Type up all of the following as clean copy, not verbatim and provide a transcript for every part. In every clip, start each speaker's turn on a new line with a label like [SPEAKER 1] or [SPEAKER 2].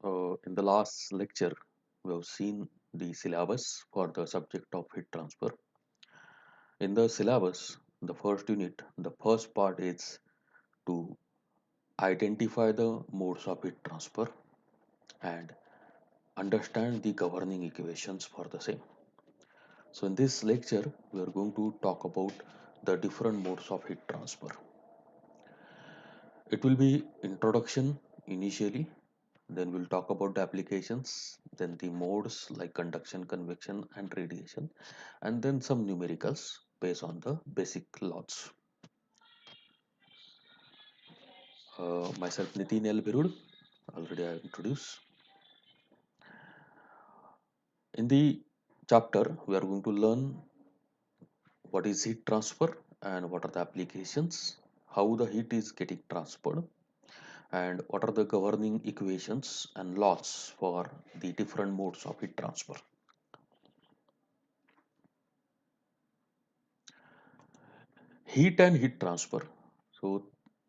[SPEAKER 1] In the last lecture, we have seen the syllabus for the subject of heat transfer. In the syllabus, the first unit, the first part is to identify the modes of heat transfer and understand the governing equations for the same. So, in this lecture, we are going to talk about the different modes of heat transfer. It will be introduction initially, then we'll talk about the applications, then the modes like conduction, convection, and radiation, and then some numericals based on the basic laws. Myself Nitin L. Birud, already I have introduced. In the chapter, we are going to learn what is heat transfer and what are the applications, how the heat is getting transferred, and what are the governing equations and laws for the different modes of heat transfer. Heat and heat transfer. So,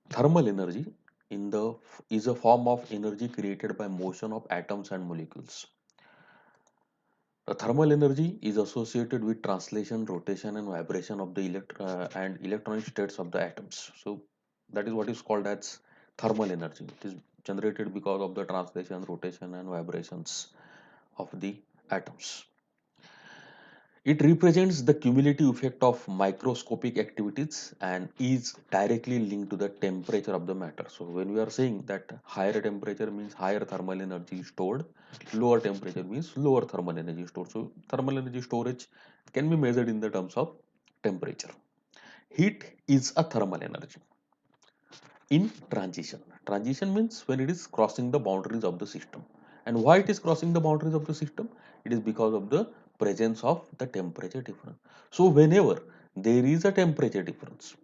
[SPEAKER 1] thermal energy in the is a form of energy created by motion of atoms and molecules. The thermal energy is associated with translation, rotation, and vibration of the and electronic states of the atoms. So, that is what is called as thermal energy. It is generated because of the translation, rotation, and vibrations of the atoms. It represents the cumulative effect of microscopic activities and is directly linked to the temperature of the matter. So, when we are saying that higher temperature means higher thermal energy stored, lower temperature means lower thermal energy stored. So, thermal energy storage can be measured in the terms of temperature. Heat is a thermal energy in transition. Transition means when it is crossing the boundaries of the system. And why it is crossing the boundaries of the system? It is because of the presence of the temperature difference. So whenever there is a temperature difference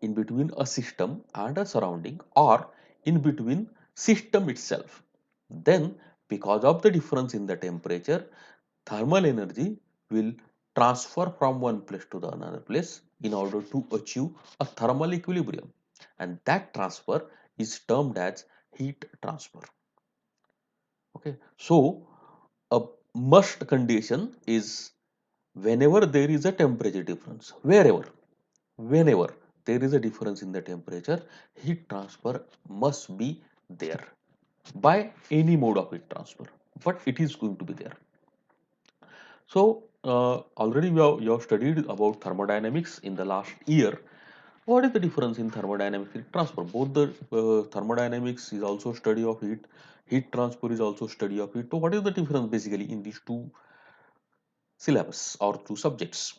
[SPEAKER 1] in between a system and a surrounding or in between system itself, then because of the difference in the temperature, thermal energy will transfer from one place to the another place in order to achieve a thermal equilibrium, and that transfer is termed as heat transfer. Okay, so a must condition is whenever there is a temperature difference, whenever there is a difference in the temperature, heat transfer must be there by any mode of heat transfer, but it is going to be there. So already you have studied about thermodynamics in the last year. What is the difference in thermodynamics and heat transfer? Both the thermodynamics is also study of heat, heat transfer is also study of heat. So what is the difference basically in these two syllabus or two subjects?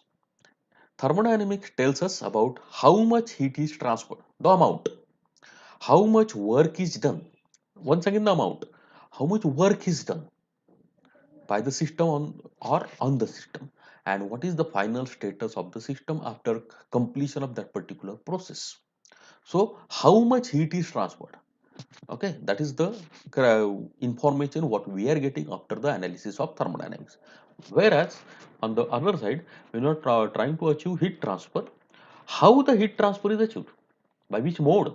[SPEAKER 1] Thermodynamics tells us about how much heat is transferred, the amount, how much work is done. Once again, the amount, how much work is done by the system or on the system, and what is the final status of the system after completion of that particular process. So how much heat is transferred, okay, that is the information what we are getting after the analysis of thermodynamics. Whereas on the other side, when you are trying to achieve heat transfer, how the heat transfer is achieved, by which mode.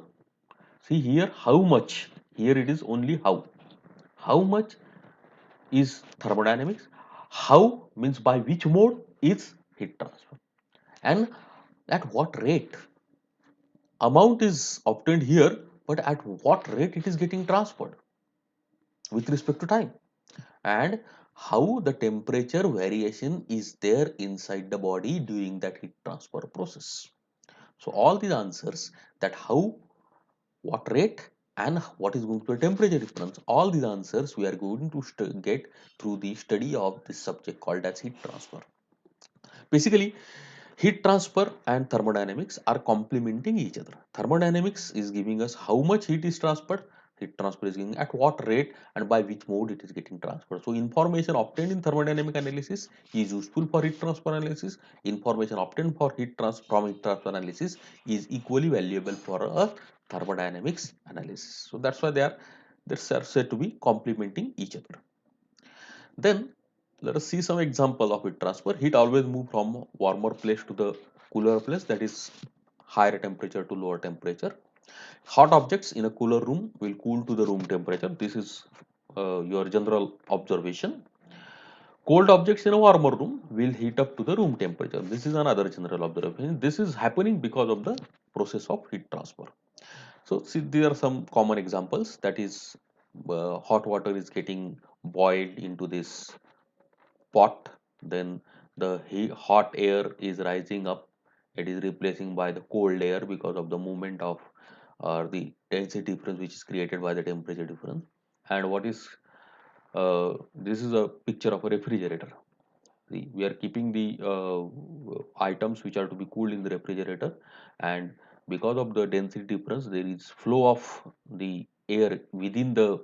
[SPEAKER 1] See here, how much, here it is only how much is thermodynamics, how means by which mode is heat transfer, and at what rate. Amount is obtained here, but at what rate it is getting transferred with respect to time, and how the temperature variation is there inside the body during that heat transfer process. So all these answers, that how, what rate, and what is going to be the temperature difference, all these answers we are going to get through the study of this subject called as heat transfer. Basically, heat transfer and thermodynamics are complementing each other. Thermodynamics is giving us how much heat is transferred, heat transfer is giving at what rate and by which mode it is getting transferred. So information obtained in thermodynamic analysis is useful for heat transfer analysis. Information obtained for from heat transfer analysis is equally valuable for a thermodynamics analysis. So that's why they are said to be complementing each other. Then let us see some example of heat transfer. Heat always move from warmer place to the cooler place, that is higher temperature to lower temperature. Hot objects in a cooler room will cool to the room temperature. This is your general observation. Cold objects in a warmer room will heat up to the room temperature. This is another general observation. This is happening because of the process of heat transfer. So, see, there are some common examples. That is, hot water is getting boiled into this pot. Then the hot air is rising up. It is replacing by the cold air because of the movement of the density difference, which is created by the temperature difference. And what is this is a picture of a refrigerator. See, we are keeping the items which are to be cooled in the refrigerator, and because of the density difference, there is flow of the air within the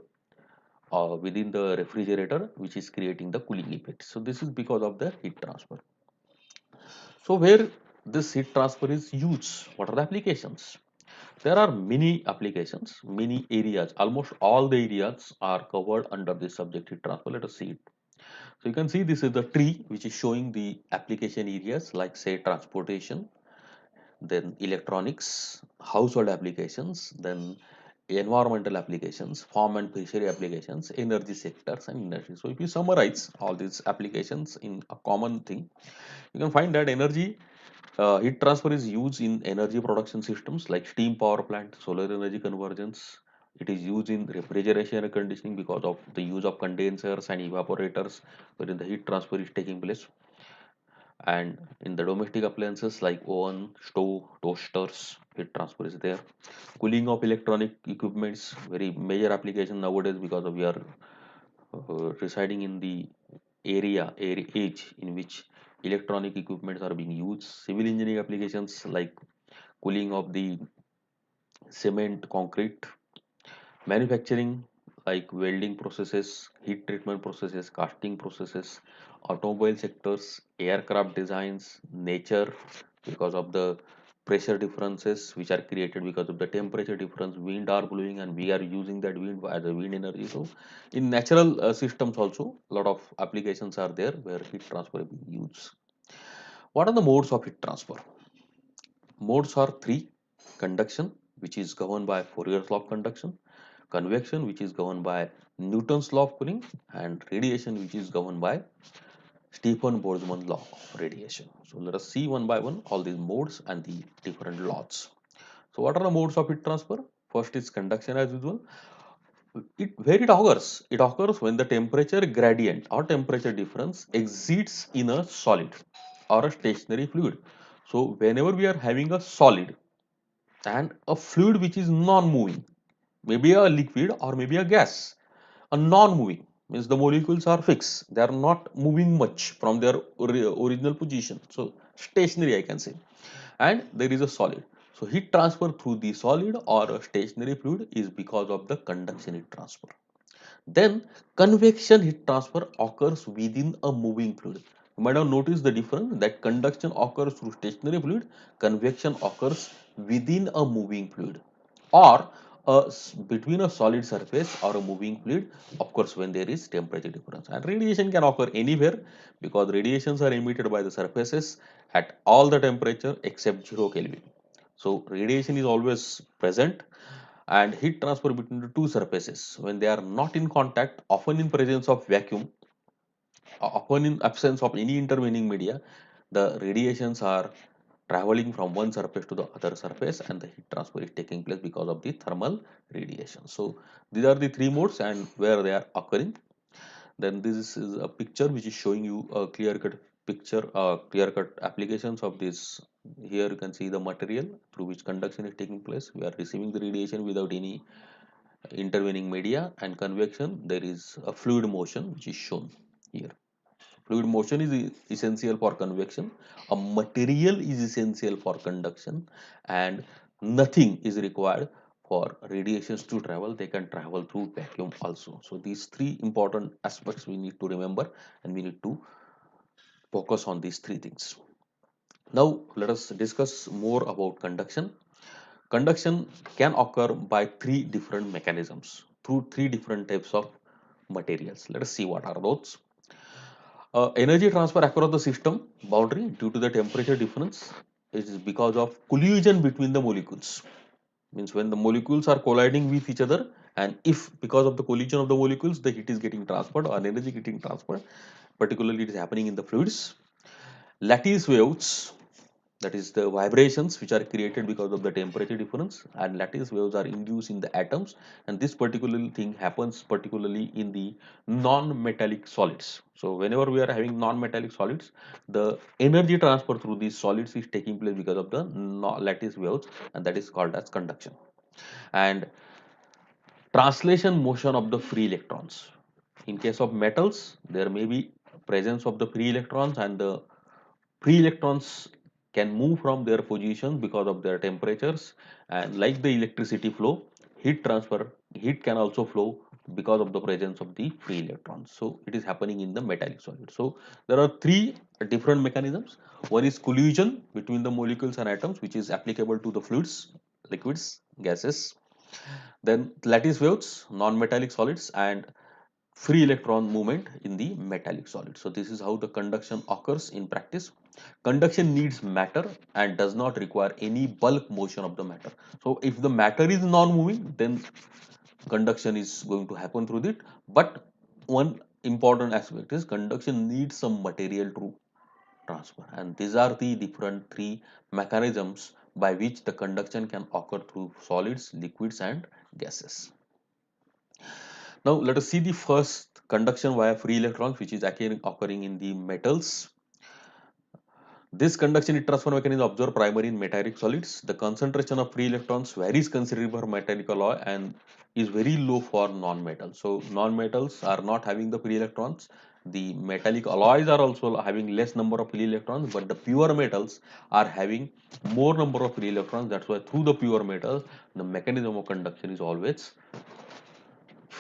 [SPEAKER 1] refrigerator, which is creating the cooling effect. So this is because of the heat transfer. So where this heat transfer is used, what are the applications? There are many applications, many areas. Almost all the areas are covered under this subject heat transfer. Let us see it. So you can see this is the tree which is showing the application areas like say transportation, then electronics, household applications, then environmental applications, farm and fishery applications, energy sectors and industry. So if you summarize all these applications in a common thing, you can find that energy heat transfer is used in energy production systems like steam power plant, solar energy convergence. It is used in refrigeration and conditioning because of the use of condensers and evaporators, wherein the heat transfer is taking place. And in the domestic appliances like oven, stove, toasters, heat transfer is there. Cooling of electronic equipments, very major application nowadays because of we are residing in the area age in which electronic equipments are being used. Civil engineering applications like cooling of the cement, concrete. Manufacturing like welding processes, heat treatment processes, casting processes. Automobile sectors, aircraft designs, nature because of the pressure differences which are created because of the temperature difference. Wind are blowing and we are using that wind as a wind energy. So in natural systems also a lot of applications are there where heat transfer is being used. What are the modes of heat transfer? Modes are three: conduction, which is governed by Fourier's law of conduction; convection, which is governed by Newton's law of cooling; and radiation, which is governed by Stephen Boltzmann law of radiation. So let us see one by one all these modes and the different laws. So what are the modes of heat transfer? First is conduction as usual. Where it occurs? It occurs when the temperature gradient or temperature difference exceeds in a solid or a stationary fluid. So whenever we are having a solid and a fluid which is non-moving, maybe a liquid or maybe a gas, a non-moving means the molecules are fixed, they are not moving much from their original position, so stationary I can say, and there is a solid. So heat transfer through the solid or a stationary fluid is because of the conduction heat transfer. Then convection heat transfer occurs within a moving fluid. You might have noticed the difference that conduction occurs through stationary fluid, convection occurs within a moving fluid, or between a solid surface or a moving fluid, of course, when there is temperature difference. And radiation can occur anywhere because radiations are emitted by the surfaces at all the temperature except 0 Kelvin. So radiation is always present, and heat transfer between the two surfaces when they are not in contact, often in presence of vacuum, often in absence of any intervening media, the radiations are traveling from one surface to the other surface and the heat transfer is taking place because of the thermal radiation. So these are the three modes and where they are occurring. Then this is a picture which is showing you a clear cut picture, clear cut applications of this. Here you can see the material through which conduction is taking place. We are receiving the radiation without any intervening media. And convection, there is a fluid motion which is shown here. Fluid motion is essential for convection. A material is essential for conduction, and nothing is required for radiations to travel. They can travel through vacuum also. So these three important aspects we need to remember, and we need to focus on these three things. Now let us discuss more about conduction. Conduction can occur by three different mechanisms through three different types of materials. Let us see what are those. Energy transfer across the system boundary due to the temperature difference is because of collision between the molecules. Means when the molecules are colliding with each other, And if because of the collision of the molecules, the heat is getting transferred or energy getting transferred, particularly it is happening in the fluids. Lattice waves, that is the vibrations which are created because of the temperature difference, and lattice waves are induced in the atoms, and this particular thing happens particularly in the non-metallic solids. So whenever we are having non-metallic solids, the energy transfer through these solids is taking place because of the lattice waves, and that is called as conduction. And translation motion of the free electrons, in case of metals there may be presence of the free electrons, and the free electrons can move from their position because of their temperatures, and like the electricity flow, heat transfer, heat can also flow because of the presence of the free electrons. So it is happening in the metallic solid. So there are three different mechanisms. One is collision between the molecules and atoms, which is applicable to the fluids, liquids, gases. Then lattice waves, non-metallic solids, and free electron movement in the metallic solid. So this is how the conduction occurs in practice. Conduction needs matter and does not require any bulk motion of the matter. So if the matter is non-moving, then conduction is going to happen through it. But one important aspect is conduction needs some material to transfer, and these are the different three mechanisms by which the conduction can occur through solids, liquids, and gases. Now let us see the first conduction via free electrons, which is occurring in the metals. This conduction heat transfer mechanism is observed primarily in metallic solids. The concentration of free electrons varies considerably for metallic alloy and is very low for non-metals. So non-metals are not having the free electrons. The metallic alloys are also having less number of free electrons, but the pure metals are having more number of free electrons. That's why through the pure metals, the mechanism of conduction is always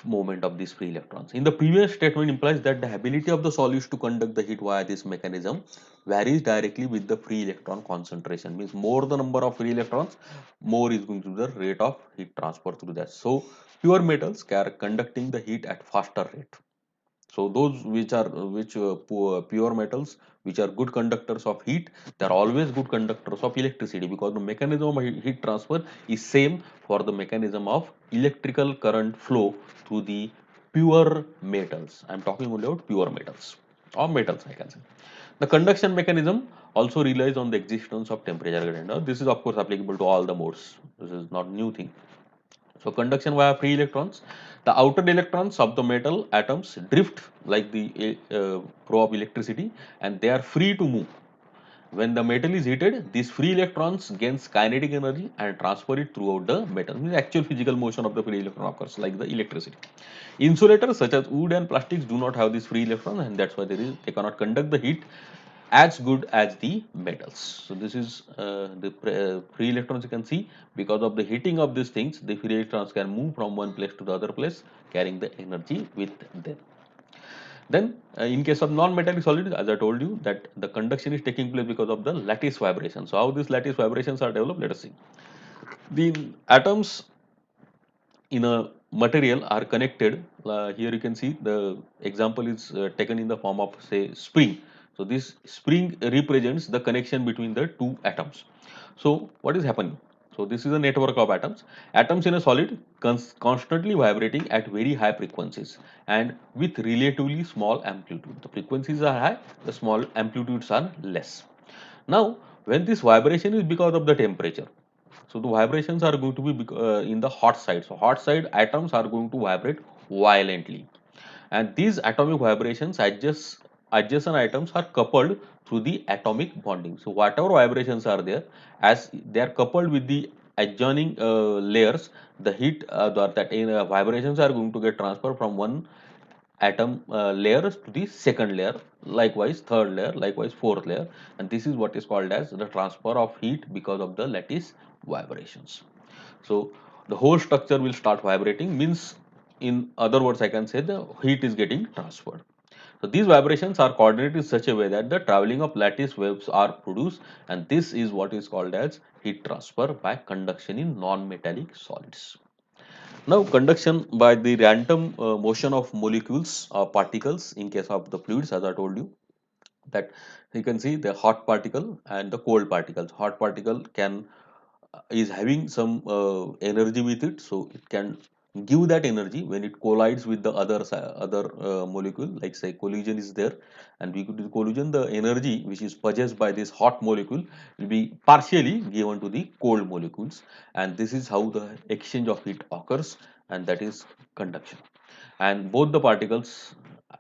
[SPEAKER 1] movement of these free electrons. In the previous statement implies that the ability of the solids to conduct the heat via this mechanism varies directly with the free electron concentration. Means more the number of free electrons, more is going to be the rate of heat transfer through that. So pure metals are conducting the heat at faster rate. So those which are pure metals, which are good conductors of heat, they are always good conductors of electricity, because the mechanism of heat transfer is same for the mechanism of electrical current flow through the pure metals. I am talking only about pure metals or metals, I can say. The conduction mechanism also relies on the existence of temperature gradient. Now, this is of course applicable to all the modes. This is not new thing. So conduction via free electrons. The outer electrons of the metal atoms drift like the flow of electricity, and they are free to move. When the metal is heated, these free electrons gains kinetic energy and transfer it throughout the metal. The actual physical motion of the free electron occurs like the electricity. Insulators such as wood and plastics do not have these free electrons, and that's why they cannot conduct the heat as good as the metals. So this is the free electrons you can see. Because of the heating of these things, the free electrons can move from one place to the other place, carrying the energy with them. Then in case of non-metallic solids, as I told you, that the conduction is taking place because of the lattice vibrations. So how these lattice vibrations are developed, let us see. The atoms in a material are connected. Here you can see the example is taken in the form of, say, spring. So this spring represents the connection between the two atoms. So what is happening? So this is a network of atoms. Atoms in a solid constantly vibrating at very high frequencies and with relatively small amplitude. The frequencies are high, the small amplitudes are less. Now, when this vibration is because of the temperature, so the vibrations are going to be in the hot side. So hot side atoms are going to vibrate violently, and these atomic vibrations adjacent atoms are coupled through the atomic bonding. So whatever vibrations are there, as they are coupled with the adjoining layers, the heat that vibrations are going to get transferred from one atom layers to the second layer, likewise third layer, likewise fourth layer, and this is what is called as the transfer of heat because of the lattice vibrations. So the whole structure will start vibrating, means in other words I can say the heat is getting transferred. So these vibrations are coordinated in such a way that the traveling of lattice waves are produced, and this is what is called as heat transfer by conduction in non-metallic solids. Now, conduction by the random motion of molecules or particles in case of the fluids, as I told you, that you can see the hot particle and the cold particles. Hot particle can is having some energy with it, so it can give that energy when it collides with the other molecule, like say collision is there, and we could do collision, the energy which is possessed by this hot molecule will be partially given to the cold molecules, and this is how the exchange of heat occurs, and that is conduction. And both the particles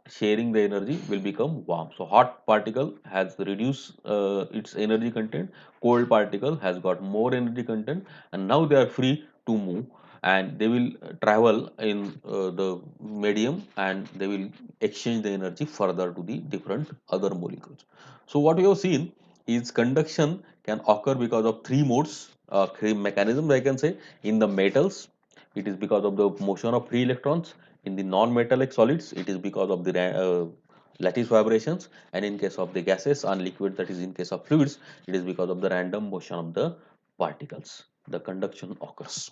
[SPEAKER 1] sharing the energy will become warm. So hot particle has reduced its energy content, cold particle has got more energy content, and now they are free to move, and they will travel in the medium, and they will exchange the energy further to the different other molecules. So what we have seen is conduction can occur because of three modes, three mechanisms, I can say. In the metals, it is because of the motion of free electrons. In the non-metallic solids, it is because of the lattice vibrations, and in case of the gases and liquid, that is in case of fluids, it is because of the random motion of the particles. The conduction occurs.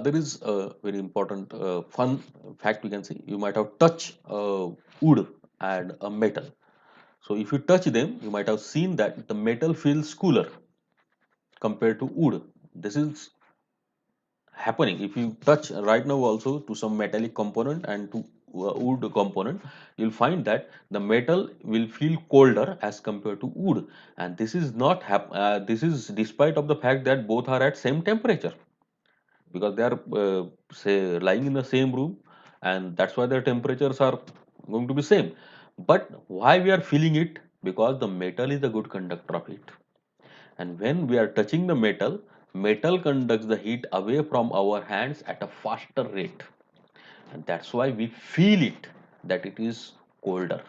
[SPEAKER 1] There is a very important fun fact we can say. You might have touched wood and a metal. So if you touch them, you might have seen that the metal feels cooler compared to wood. This is happening if you touch right now also to some metallic component and to wood component, you'll find that the metal will feel colder as compared to wood, and this is not this is despite of the fact that both are at same temperature, because they are say lying in the same room, and that's why their temperatures are going to be same. But why we are feeling it? Because the metal is a good conductor of heat, and when we are touching the metal, metal conducts the heat away from our hands at a faster rate, and that's why we feel it, that it is colder,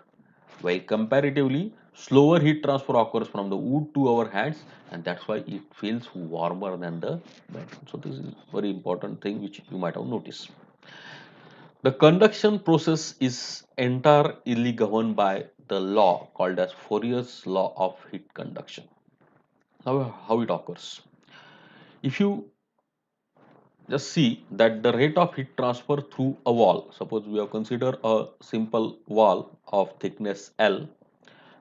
[SPEAKER 1] while comparatively slower heat transfer occurs from the wood to our hands, and that's why it feels warmer than the metal. So this is very important thing which you might have noticed. The conduction process is entirely governed by the law called as Fourier's law of heat conduction. Now, how it occurs? If you just see that the rate of heat transfer through a wall, suppose we have considered a simple wall of thickness L,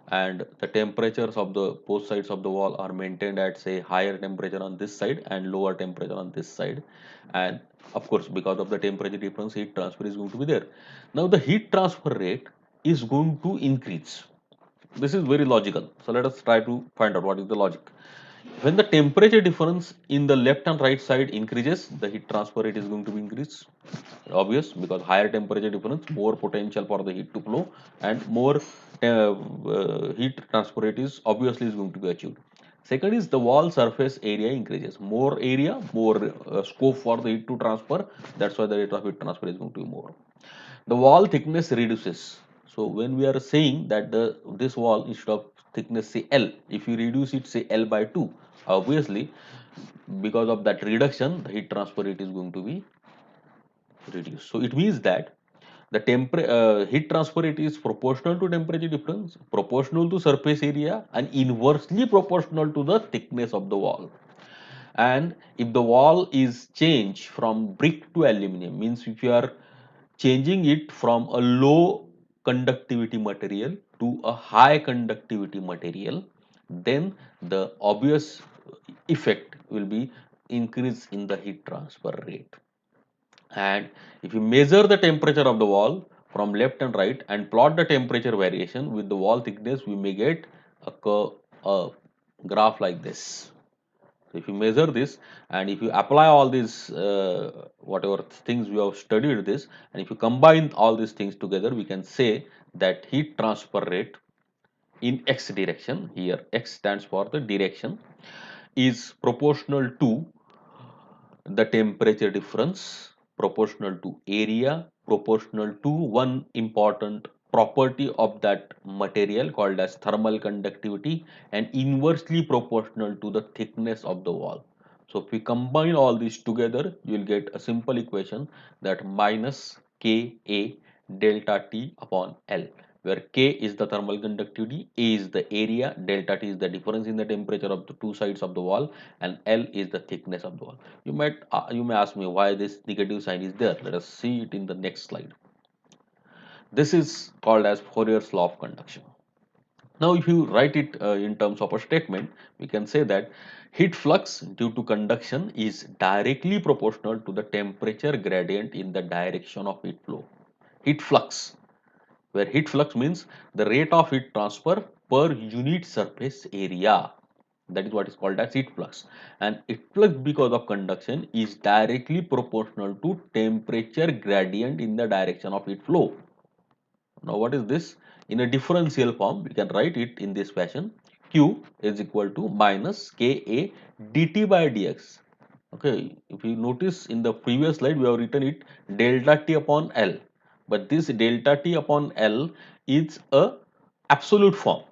[SPEAKER 1] and the temperatures of the both sides of the wall are maintained at say higher temperature on this side and lower temperature on this side, and of course because of the temperature difference, heat transfer is going to be there. Now the heat transfer rate is going to increase. This is very logical, so let us try to find out what is the logic. When the temperature difference in the left and right side increases, the heat transfer rate is going to be increased. Obvious, because higher temperature difference, more potential for the heat to flow, and more heat transfer rate is obviously is going to be achieved. Second is the wall surface area increases. More area, more scope for the heat to transfer. That's why the rate of heat transfer is going to be more. The wall thickness reduces. So when we are saying that the this wall instead of thickness say L, if you reduce it say L by 2, obviously because of that reduction, the heat transfer rate is going to be reduced. So it means that the heat transfer rate is proportional to temperature difference, proportional to surface area, and inversely proportional to the thickness of the wall. And if the wall is changed from brick to aluminum, means if you are changing it from a low conductivity material to a high conductivity material, then the obvious effect will be increase in the heat transfer rate. And if you measure the temperature of the wall from left and right and plot the temperature variation with the wall thickness, we may get a graph like this. So if you measure this, and if you apply all these whatever things we have studied this, and if you combine all these things together, we can say that heat transfer rate in x direction, here x stands for the direction, is proportional to the temperature difference, proportional to area, proportional to one important property of that material called as thermal conductivity, and inversely proportional to the thickness of the wall. So if we combine all these together, you will get a simple equation that minus Ka delta T upon L, where K is the thermal conductivity, A is the area, delta T is the difference in the temperature of the two sides of the wall, and L is the thickness of the wall. You may ask me why this negative sign is there. Let us see it in the next slide. This is called as Fourier's law of conduction. Now, if you write it in terms of a statement, we can say that heat flux due to conduction is directly proportional to the temperature gradient in the direction of heat flow. Heat flux, where heat flux means the rate of heat transfer per unit surface area. That is what is called as heat flux. And heat flux because of conduction is directly proportional to temperature gradient in the direction of heat flow. Now, what is this? In a differential form, we can write it in this fashion. Q is equal to minus Ka dt by dx. Okay, if you notice in the previous slide, we have written it delta T upon L. But this delta T upon L is a absolute form.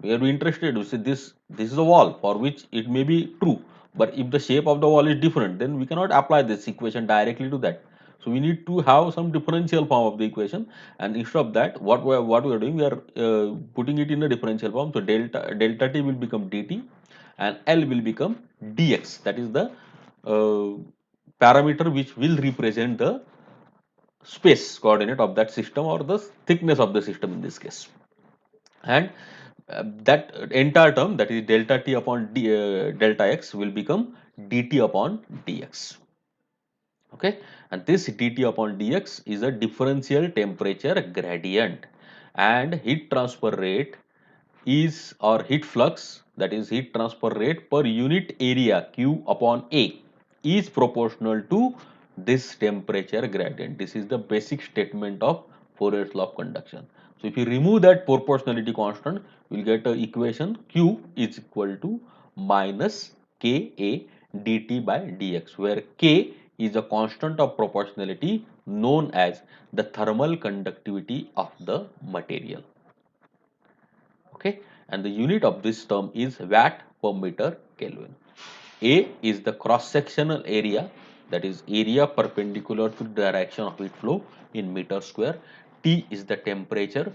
[SPEAKER 1] We are interested to say this is a wall for which it may be true, but if the shape of the wall is different, then we cannot apply this equation directly to that. So we need to have some differential form of the equation, and instead of that, what we are doing, we are putting it in a differential form. So delta t will become dt and L will become dx. That is the uh, parameter which will represent the space coordinate of that system, or the thickness of the system in this case. And that entire term, that is delta t upon delta x, will become dt upon dx. Okay, and this dt upon dx is a differential temperature gradient, and heat transfer rate is, or heat flux, that is heat transfer rate per unit area q upon a, is proportional to this temperature gradient. This is the basic statement of Fourier's law of conduction. So if you remove that proportionality constant, you will get a equation q is equal to minus ka dt by dx, where k is a constant of proportionality known as the thermal conductivity of the material. Okay, and the unit of this term is watt per meter Kelvin. A is the cross sectional area, that is area perpendicular to the direction of heat flow in meter square. T is the temperature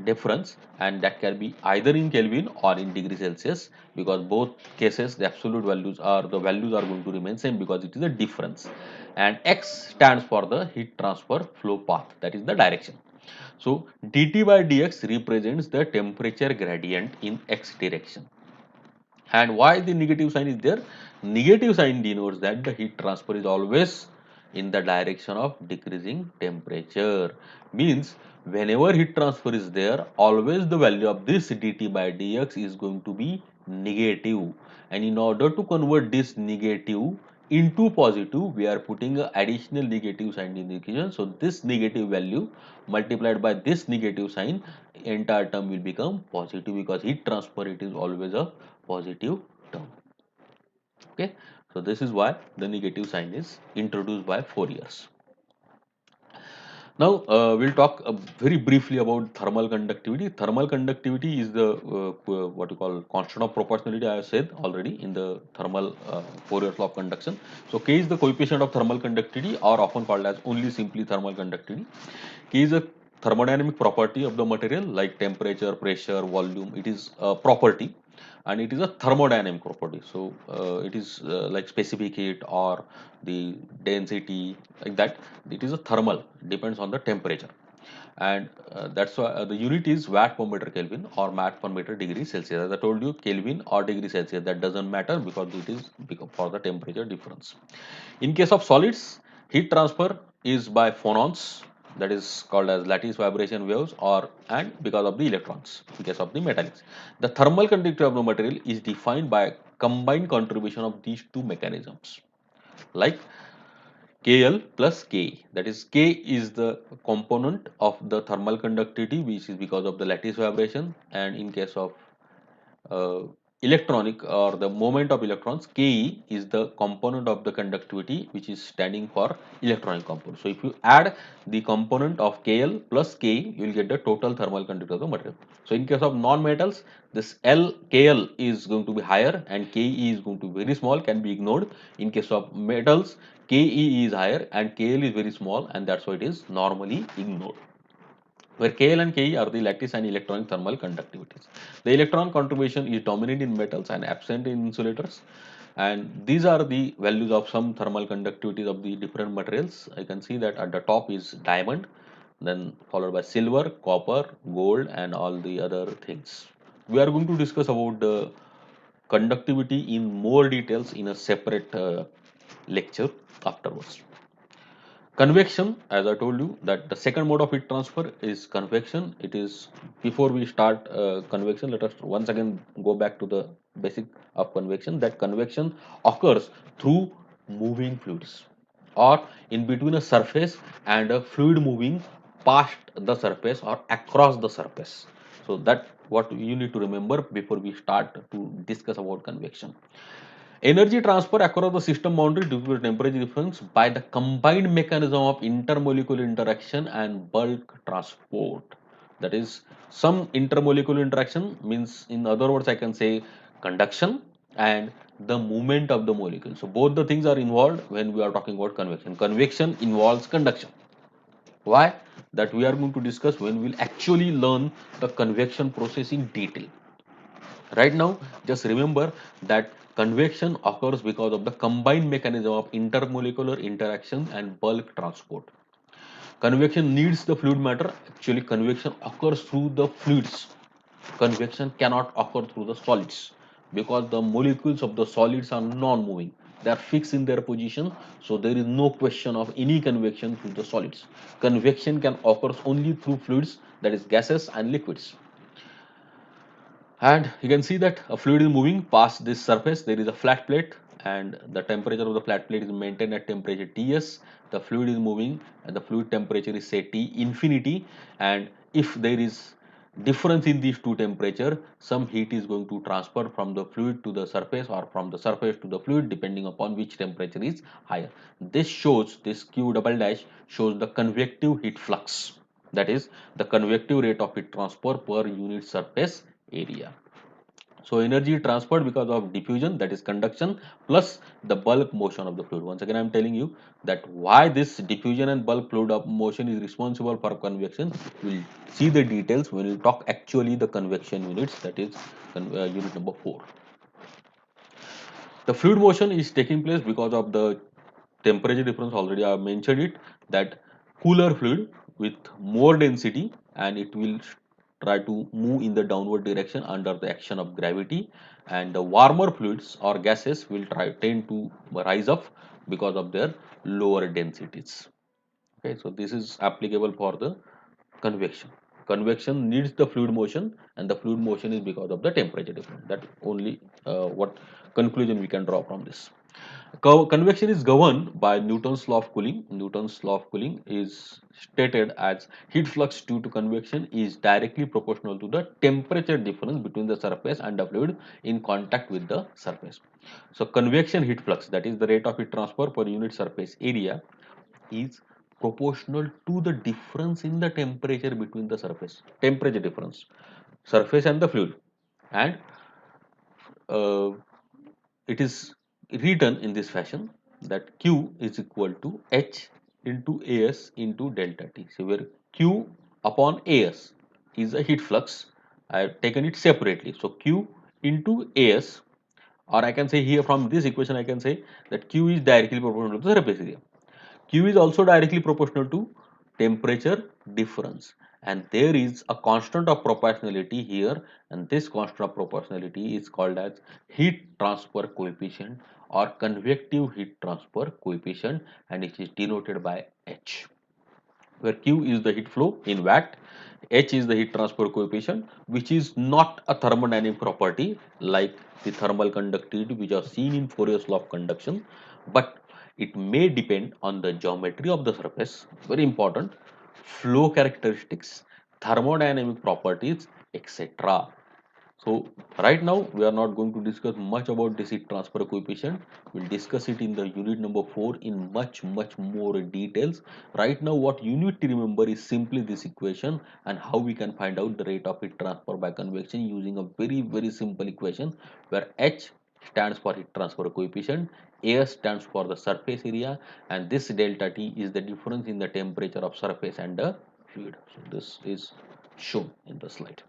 [SPEAKER 1] difference, and that can be either in Kelvin or in degree Celsius, because both cases the values are going to remain same because it is a difference. And X stands for the heat transfer flow path, that is the direction. So dt by dx represents the temperature gradient in x direction. And why the negative sign is there? Negative sign denotes that the heat transfer is always in the direction of decreasing temperature. Means whenever heat transfer is there, always the value of this dt by dx is going to be negative. And in order to convert this negative into positive, we are putting an additional negative sign in the equation. So this negative value multiplied by this negative sign, entire term will become positive, because heat transfer, it is always a positive term. Okay, so this is why the negative sign is introduced by Fourier's. Now we'll talk very briefly about thermal conductivity. Thermal conductivity is the what you call constant of proportionality. I have said already in the thermal Fourier's law of conduction. So K is the coefficient of thermal conductivity, or often called as only simply thermal conductivity. K is a thermodynamic property of the material, like temperature, pressure, volume. It is a property, and it is a thermodynamic property. So it is like specific heat or the density, like that. It is a thermal, depends on the temperature. And that's why the unit is watt per meter Kelvin or watt per meter degree Celsius. As I told you, Kelvin or degree Celsius, that doesn't matter because it is for the temperature difference. In case of solids, heat transfer is by phonons, that is called as lattice vibration waves, or and because of the electrons in case of the metallics. The thermal conductivity of the material is defined by combined contribution of these two mechanisms, like KL plus Ke. That is, K is the component of the thermal conductivity, which is because of the lattice vibration, and in case of uh, electronic, or the moment of electrons, Ke is the component of the conductivity which is standing for electronic component. So if you add the component of Kl plus Ke, you will get the total thermal conductivity of the material. So in case of non-metals, this Kl is going to be higher and Ke is going to be very small, can be ignored. In case of metals, Ke is higher and Kl is very small, and that's why it is normally ignored, where Kl and Ke are the lattice and electronic thermal conductivities. The electron contribution is dominant in metals and absent in insulators. And these are the values of some thermal conductivities of the different materials. I can see that at the top is diamond, then followed by silver, copper, gold, and all the other things. We are going to discuss about the conductivity in more details in a separate lecture afterwards. Convection, as I told you, that the second mode of heat transfer is convection. It is before we start convection, let us once again go back to the basic of convection. That convection occurs through moving fluids or in between a surface and a fluid moving past the surface or across the surface. So that what you need to remember before we start to discuss about convection. Energy transfer across the system boundary due to the temperature difference by the combined mechanism of intermolecular interaction and bulk transport. That is, some intermolecular interaction means, in other words, I can say conduction and the movement of the molecule. So both the things are involved when we are talking about convection. Convection involves conduction. Why? That we are going to discuss when we'll actually learn the convection process in detail. Right now, just remember that convection occurs because of the combined mechanism of intermolecular interaction and bulk transport. Convection needs the fluid matter. Actually, convection occurs through the fluids. Convection cannot occur through the solids because the molecules of the solids are non-moving. They are fixed in their position, so there is no question of any convection through the solids. Convection can occur only through fluids, that is gases and liquids. And you can see that a fluid is moving past this surface. There is a flat plate, and the temperature of the flat plate is maintained at temperature Ts. The fluid is moving and the fluid temperature is say T infinity. And if there is difference in these two temperature, some heat is going to transfer from the fluid to the surface or from the surface to the fluid depending upon which temperature is higher. This shows, this Q double dash shows the convective heat flux, that is the convective rate of heat transfer per unit surface area. So energy transferred because of diffusion, that is conduction, plus the bulk motion of the fluid. Once again, I am telling you that why this diffusion and bulk fluid of motion is responsible for convection. We'll see the details when we talk actually the convection units, that is unit number 4. The fluid motion is taking place because of the temperature difference. Already I have mentioned it, that cooler fluid with more density, and it will try to move in the downward direction under the action of gravity, and the warmer fluids or gases will tend to rise up because of their lower densities. Okay, so this is applicable for the convection. Convection needs the fluid motion, and the fluid motion is because of the temperature difference. That only what conclusion we can draw from this. Convection is governed by Newton's law of cooling. Newton's law of cooling is stated as heat flux due to convection is directly proportional to the temperature difference between the surface and the fluid in contact with the surface. So convection heat flux, that is the rate of heat transfer per unit surface area, is proportional to the difference in the temperature between the temperature difference, surface and the fluid. And uh, it is written in this fashion, that Q is equal to H into AS into delta T. So where Q upon AS is a heat flux, I have taken it separately. So Q into AS, or I can say here from this equation I can say that Q is directly proportional to the surface area. Q is also directly proportional to temperature difference, and there is a constant of proportionality here, and this constant of proportionality is called as heat transfer coefficient or convective heat transfer coefficient, and it is denoted by H, where Q is the heat flow in watt, H is the heat transfer coefficient, which is not a thermodynamic property like the thermal conductivity which are seen in Fourier's law of conduction, but it may depend on the geometry of the surface, very important, flow characteristics, thermodynamic properties, etc. So right now we are not going to discuss much about this heat transfer coefficient. We'll discuss it in the unit number 4 in much more details. Right now what you need to remember is simply this equation and how we can find out the rate of heat transfer by convection using a very simple equation where H stands for heat transfer coefficient, AS stands for the surface area, and this delta T is the difference in the temperature of surface and the fluid. So this is shown in the slide.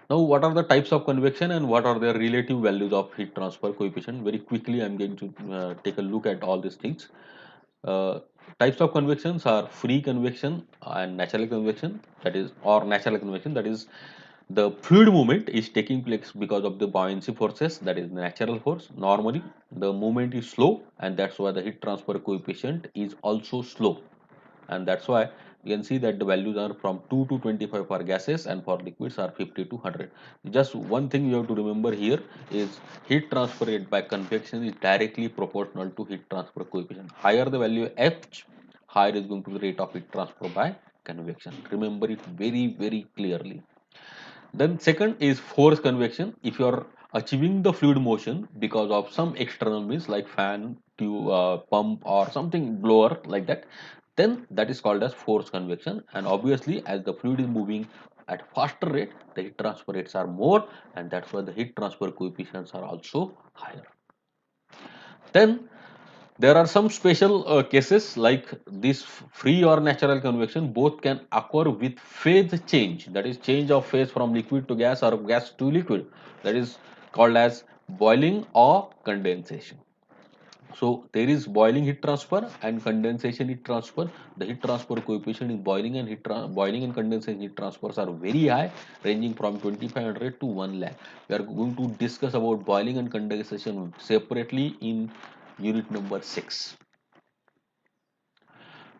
[SPEAKER 1] Now, what are the types of convection and what are their relative values of heat transfer coefficient? Very quickly, I'm going to take a look at all these things. Uh, Types of convections are free convection and natural convection, that is, or natural convection, that is, the fluid movement is taking place because of the buoyancy forces, that is natural force. Normally, the movement is slow, and that's why the heat transfer coefficient is also slow, and that's why you can see that the values are from 2 to 25 for gases, and for liquids are 50 to 100. Just one thing you have to remember here is heat transfer rate by convection is directly proportional to heat transfer coefficient. Higher the value H, higher is going to be the rate of heat transfer by convection. Remember it very, very clearly. Then second is force convection. If you are achieving the fluid motion because of some external means like fan, tube, pump, or something blower like that, then that is called as force convection. And obviously, as the fluid is moving at faster rate, the heat transfer rates are more, and that's why the heat transfer coefficients are also higher. Then there are some special cases like this free or natural convection both can occur with phase change, that is change of phase from liquid to gas or gas to liquid, that is called as boiling or condensation. So there is boiling heat transfer and condensation heat transfer. The heat transfer coefficient in boiling and condensation heat transfers are very high, ranging from 2500 to 1 lakh. We are going to discuss about boiling and condensation separately in unit number 6.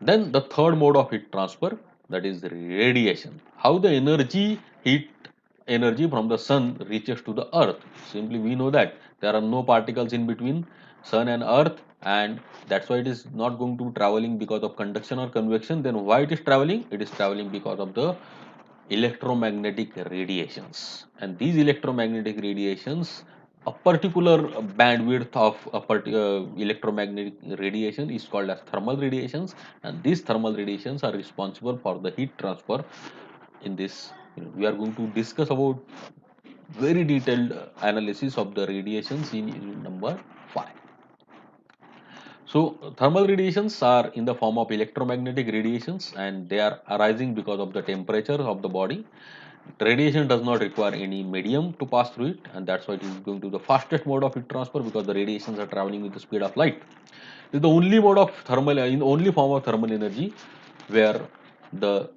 [SPEAKER 1] Then the third mode of heat transfer, that is radiation. How the heat energy from the sun reaches to the earth. Simply we know that there are no particles in between sun and earth, and that's why it is not going to be traveling because of conduction or convection. Then why it is traveling? It is traveling because of the electromagnetic radiations, and these electromagnetic radiations, a particular bandwidth of electromagnetic radiation is called as thermal radiations, and these thermal radiations are responsible for the heat transfer. In this, we are going to discuss about very detailed analysis of the radiations in unit number 5. So, thermal radiations are in the form of electromagnetic radiations, and they are arising because of the temperature of the body. Radiation does not require any medium to pass through it, and that's why it is going to the fastest mode of heat transfer, because the radiations are traveling with the speed of light. It is the only mode of in the only form of thermal energy where the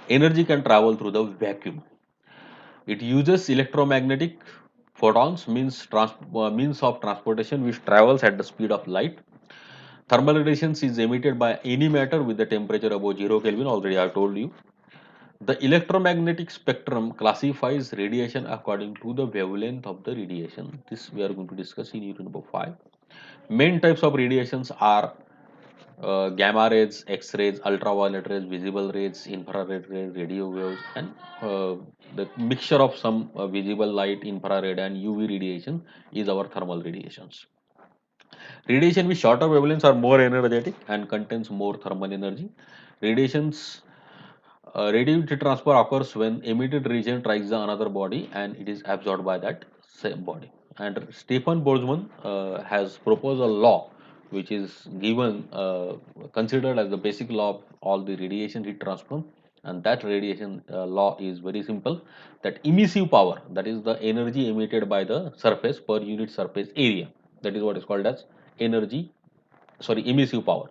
[SPEAKER 1] energy can travel through the vacuum. It uses electromagnetic photons, means of transportation, which travels at the speed of light. Thermal radiation is emitted by any matter with the temperature above 0 Kelvin. Already I have told you. The electromagnetic spectrum classifies radiation according to the wavelength of the radiation. This we are going to discuss in unit number 5. Main types of radiations are gamma rays, X-rays, ultraviolet rays, visible rays, infrared rays, radio waves, and the mixture of some visible light, infrared, and UV radiation is our thermal radiations. Radiation with shorter wavelengths are more energetic and contains more thermal energy. Radiations Radiative transfer occurs when emitted region strikes another body and it is absorbed by that same body. And Stephen Boltzmann has proposed a law which is given considered as the basic law of all the radiation heat transfer. And that radiation law is very simple. That emissive power, that is the energy emitted by the surface per unit surface area, that is what is called as energy. Sorry, emissive power.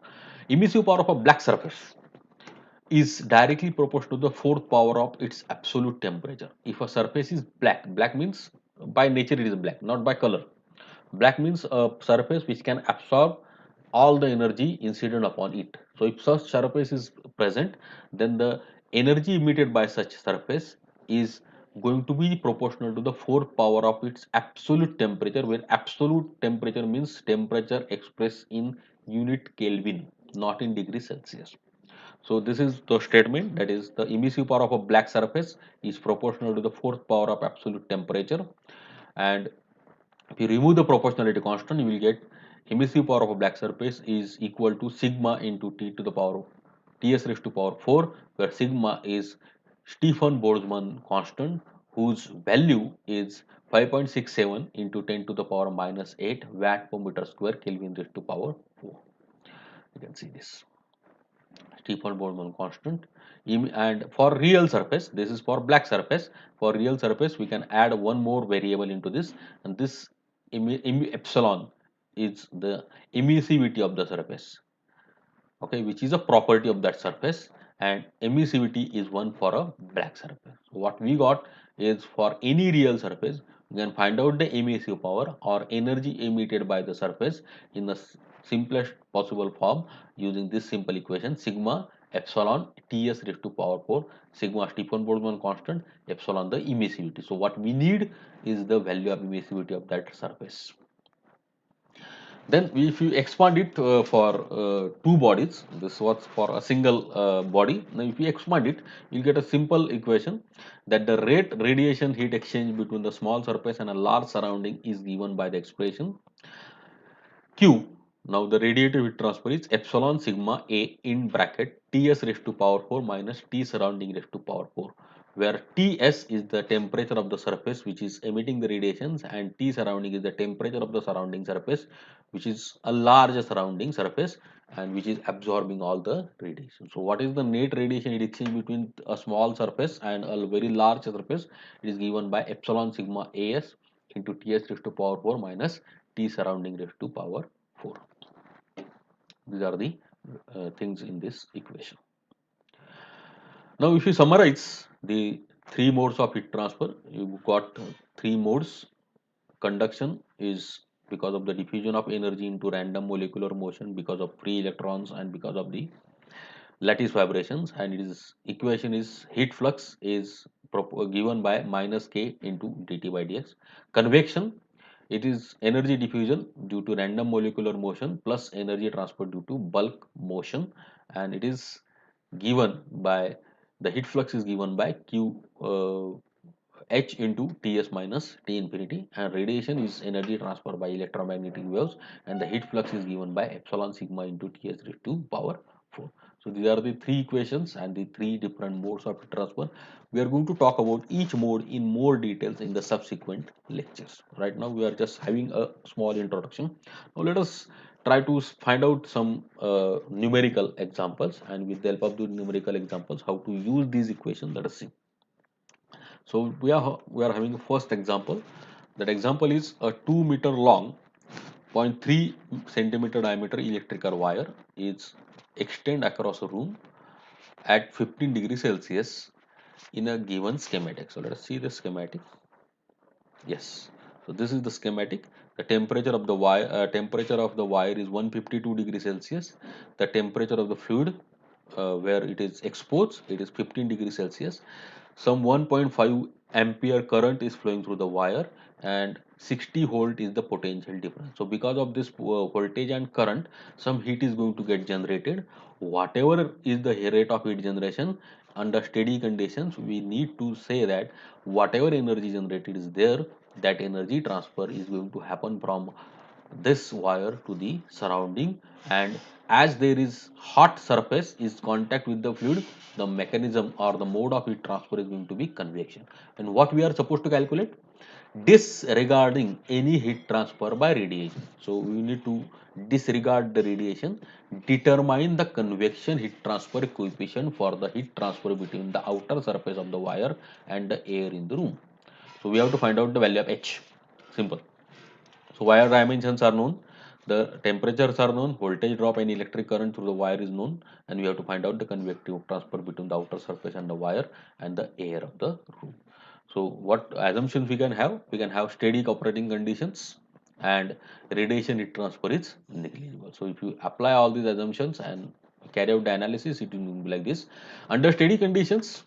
[SPEAKER 1] Emissive power of a black surface is directly proportional to the fourth power of its absolute temperature. If a surface is black, black means by nature it is black, not by color. Black means a surface which can absorb all the energy incident upon it. So if such surface is present, then the energy emitted by such surface is going to be proportional to the fourth power of its absolute temperature, where absolute temperature means temperature expressed in unit Kelvin, not in degree Celsius. So this is the statement, that is the emissive power of a black surface is proportional to the fourth power of absolute temperature. And if you remove the proportionality constant, you will get emissive power of a black surface is equal to sigma into T to the power of Ts raised to power 4, where sigma is Stephen Boltzmann constant, whose value is 5.67 into 10 to the power minus 8 watt per meter square Kelvin raised to power 4. You can see this. Stephen Boltzmann constant. And for real surface, this is for black surface. For real surface, we can add one more variable into this, and this epsilon is the emissivity of the surface. okay, which is a property of that surface, and emissivity is one for a black surface. So what we got is for any real surface, we can find out the emissive power or energy emitted by the surface in the simplest possible form using this simple equation: sigma epsilon Ts raised to power 4, sigma Stefan Boltzmann constant, epsilon the emissivity. So what we need is the value of emissivity of that surface. Then if you expand it for two bodies, this was for a single body. Now if you expand it, you get a simple equation that the rate radiation heat exchange between the small surface and a large surrounding is given by the expression Q. Now the radiative heat transfer is epsilon sigma A in bracket Ts raised to power 4 minus T surrounding raised to power 4, where Ts is the temperature of the surface which is emitting the radiations, and T surrounding is the temperature of the surrounding surface, which is a large surrounding surface and which is absorbing all the radiation. So what is the net radiation heat exchange between a small surface and a very large surface? It is given by epsilon sigma As into Ts raised to power 4 minus T surrounding raised to power 4. These are the things in this equation. Now, if you summarize the three modes of heat transfer, you got three modes. Conduction is because of the diffusion of energy into random molecular motion because of free electrons and because of the lattice vibrations, and it is equation is heat flux is given by minus k into dt by dx. Convection, it is energy diffusion due to random molecular motion plus energy transfer due to bulk motion, and it is given by the heat flux is given by q h into ts minus t infinity, and radiation is energy transfer by electromagnetic waves, and the heat flux is given by epsilon sigma into ts raised to power 4. So these are the three equations and the three different modes of heat transfer. We are going to talk about each mode in more details in the subsequent lectures. Right now we are just having a small introduction. Now let us try to find out some numerical examples, and with the help of the numerical examples how to use these equations, let us see. So we are having a first example. That example is a 2 meter long, 0.3 centimeter diameter electrical wire is extend across a room at 15 degrees Celsius in a given schematic. So let us see the schematic. Yes. So this is the schematic. The temperature of the wire is 152 degrees Celsius. The temperature of the fluid where it is exposed, it is 15 degrees Celsius. Some 1.5 ampere current is flowing through the wire, and 60 volt is the potential difference. So because of this voltage and current, some heat is going to get generated. Whatever is the rate of heat generation under steady conditions, we need to say that whatever energy generated is there, that energy transfer is going to happen from this wire to the surrounding, and as there is hot surface is contact with the fluid, the mechanism or the mode of heat transfer is going to be convection. And what we are supposed to calculate? Disregarding any heat transfer by radiation. So we need to disregard the radiation, determine the convection heat transfer coefficient for the heat transfer between the outer surface of the wire and the air in the room. So we have to find out the value of H. Simple. So wire dimensions are known, the temperatures are known, voltage drop and electric current through the wire is known, and we have to find out the convective transfer between the outer surface and the wire and the air of the room. So what assumptions we can have? We can have steady operating conditions and radiation heat transfer is negligible. So if you apply all these assumptions and carry out the analysis, it will be like this. Under steady conditions,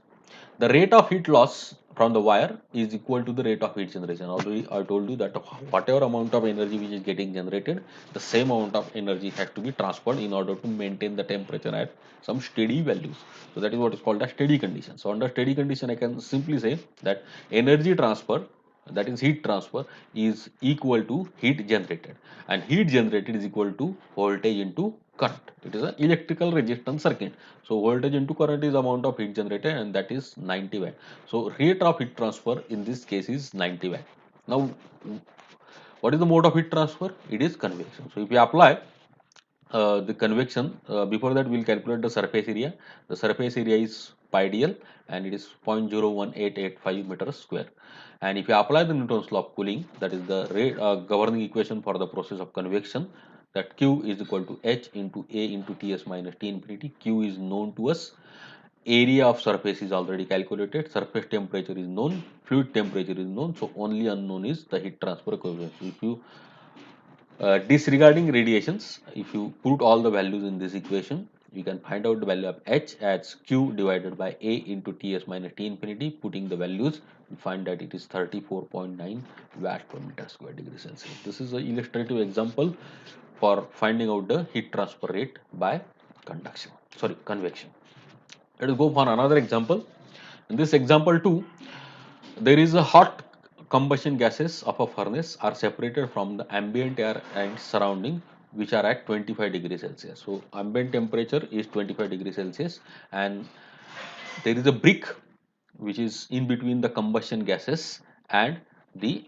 [SPEAKER 1] the rate of heat loss from the wire is equal to the rate of heat generation. Already I told you that whatever amount of energy which is getting generated, the same amount of energy has to be transferred in order to maintain the temperature at some steady values. So that is what is called a steady condition. So under steady condition, I can simply say that energy transfer, that is heat transfer, is equal to heat generated, and heat generated is equal to voltage into current. It is an electrical resistance circuit. So voltage into current is amount of heat generated, and that is 90 watt. So rate of heat transfer in this case is 90 watt. Now what is the mode of heat transfer? It is convection. So if we apply the convection, before that we'll calculate the surface area. The surface area is pi dl, and it is 0.01885 meters square. And if you apply the Newton's law of cooling, that is the rate governing equation for the process of convection, that Q is equal to H into A into Ts minus T infinity. Q is known to us. Area of surface is already calculated. Surface temperature is known. Fluid temperature is known. So only unknown is the heat transfer coefficient. So if you disregarding radiations, if you put all the values in this equation, you can find out the value of H as Q divided by A into Ts minus T infinity. Putting the values, you find that it is 34.9 watt per meter square degree Celsius. This is an illustrative example for finding out the heat transfer rate by convection. Let us go for another example. In this example too, there is a hot combustion gases of a furnace are separated from the ambient air and surrounding, which are at 25 degrees Celsius. So ambient temperature is 25 degrees Celsius, and there is a brick which is in between the combustion gases and the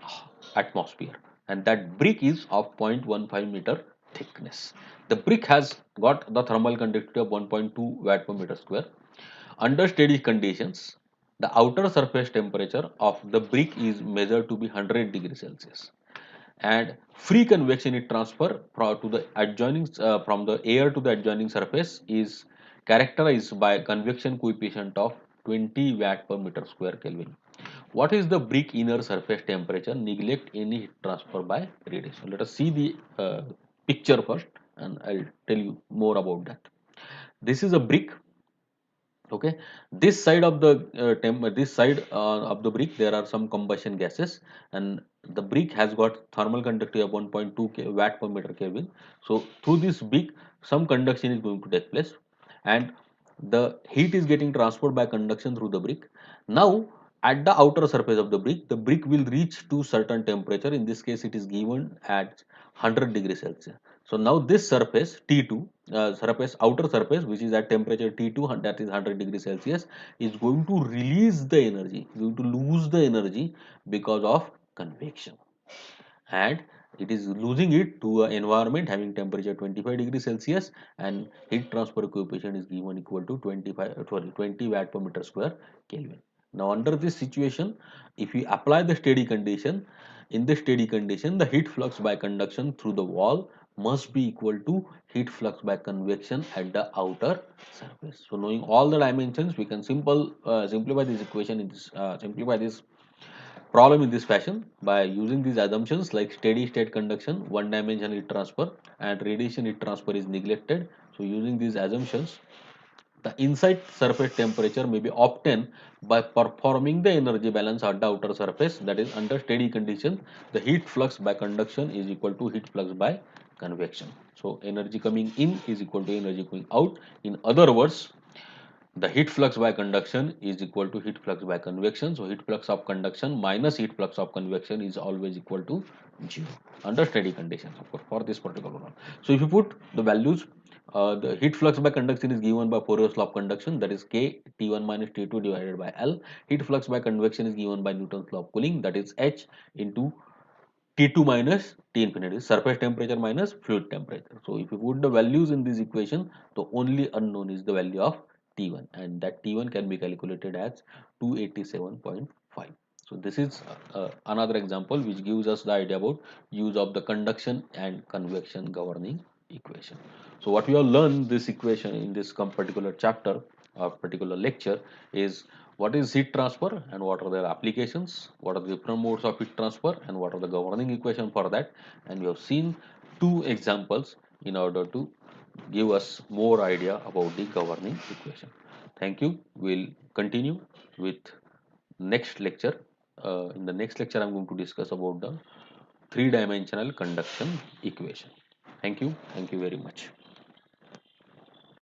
[SPEAKER 1] atmosphere, and that brick is of 0.15 meter thickness. The brick has got the thermal conductivity of 1.2 watt per meter square. Under steady conditions, the outer surface temperature of the brick is measured to be 100 degrees Celsius, and free convection heat transfer to the adjoining from the air to the adjoining surface is characterized by convection coefficient of 20 watt per meter square Kelvin. What is the brick inner surface temperature? Neglect any heat transfer by radiation. Let us see the picture first, and I'll tell you more about that. This is a brick. Okay, this side of the this side of the brick, there are some combustion gases, and the brick has got thermal conductivity of 1.2 watt per meter Kelvin. So through this brick, some conduction is going to take place, and the heat is getting transferred by conduction through the brick. Now at the outer surface of the brick will reach to certain temperature. In this case, it is given at 100 degrees Celsius. So now this surface T2, outer surface, which is at temperature T2, that is 100 degrees Celsius, is going to release the energy, going to lose the energy because of convection, and it is losing it to an environment having temperature 25 degrees Celsius, and heat transfer coefficient is given equal to 20 watt per meter square Kelvin. Now under this situation, if we apply the steady condition, in the steady condition, the heat flux by conduction through the wall must be equal to heat flux by convection at the outer surface. So knowing all the dimensions, we can simplify this equation in this simplify this problem in this fashion by using these assumptions like steady state conduction, one dimensional heat transfer, and radiation heat transfer is neglected. So using these assumptions, the inside surface temperature may be obtained by performing the energy balance at the outer surface. That is, under steady condition, the heat flux by conduction is equal to heat flux by convection. So energy coming in is equal to energy going out. In other words, the heat flux by conduction is equal to heat flux by convection. So heat flux of conduction minus heat flux of convection is always equal to 0 under steady conditions, of course, for this particular one. So if you put the values, the heat flux by conduction is given by Fourier's law of conduction, that is K T1 minus T2 divided by L. Heat flux by convection is given by Newton's law of cooling, that is H into T2 minus T infinity, surface temperature minus fluid temperature. So if you put the values in this equation, the only unknown is the value of T1, and that T1 can be calculated as 287.5. So this is another example which gives us the idea about use of the conduction and convection governing equation. So what we have learned this equation in this particular chapter or particular lecture is what is heat transfer and what are their applications, what are the different modes of heat transfer, and what are the governing equation for that. And we have seen two examples in order to give us more idea about the governing equation. Thank you. We'll continue with next lecture. In the next lecture, I'm going to discuss about the three-dimensional conduction equation. Thank you. Thank you very much.